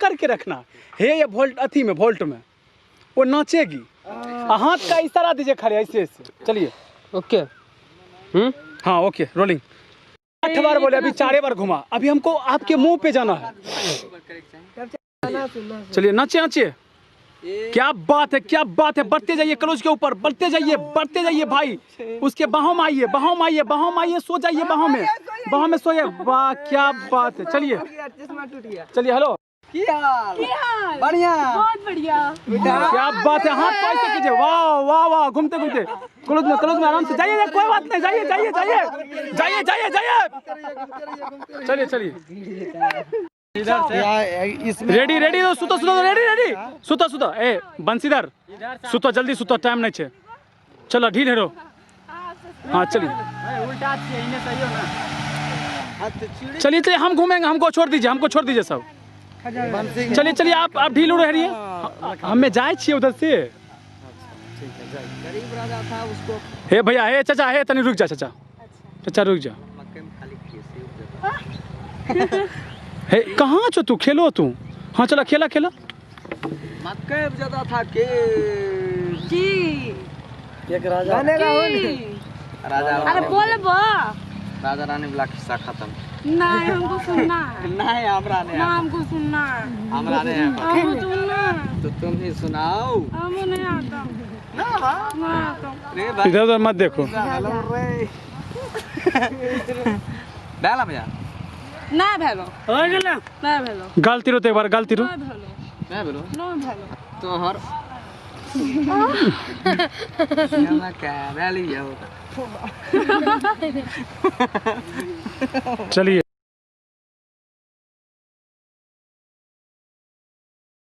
करके रखना है, ये वोल्ट अथी में वोल्ट में वो नाचेगी। हाथ का इशारा दीजिए खड़े ऐसे ऐसे। चलिए ओके। हाँ ओके रोलिंग। 8 बार बोले, अभी 4 बार घुमा। अभी हमको आपके मुंह पे जाना है। चलिए नाचिए नाचिए। क्या बात है, क्या बात है। बढ़ते जाइए क्लोज के ऊपर, बढ़ते जाइए भाई। उसके बाहों में आइए, बाहों में आइए, बाहों में आइए, सो जाइए बाहों में सोइए। वाह क्या बात है। चलिए चलिए। हेलो बढ़िया, बहुत बढ़िया। क्या बात है। हाथ को ऐसे कीजिए। वाह वाह वाह। घूमते घूमते क्लोज में आराम से जाइए, कोई बात नहीं। जाइए जाइए जाइए जाइए जाइए जाइए। चलिए चलिए इधर से रेडी रेडी हो। सुतो सुतो रेडी सुतो सुतो। ए बंसीधर सुतो, जल्दी सुतो, टाइम नहीं छे। चलो ढील हेरो। हाँ चलिए चलिए चलिए। हम घूमेंगे, हमको छोड़ दीजिए सब। चलिए चलिए आप ढील उड़ रही है। हमें जाए छिए उधर से। गरीब राजा था उसको। हे भैया, हे चाचा, हे तनी रुक जा चाचा। चाचा रुक जा। हे कहाँ छो तू? खेलो तू। हाँ चला खेला खेला। मक्के ज्यादा था के एक राजा राजा। अरे बोल बो। राजा रानी वाला किस्सा खत्म। नहीं हमको सुनना है। नहीं हमरा ने, हमको सुनना है। हमरा ने हमको सुनना है। तो तुम ही सुनाओ। हमको नहीं आता। नहीं आता। इधर उधर मत देखो। डाला भैया नहीं भेलो। नहीं भेलो। गलती रो तो एक बार गलती रो। नहीं भेलो। मैं बोलो नहीं भेलो। तो हर यहाँ क्या वैली है। चलिए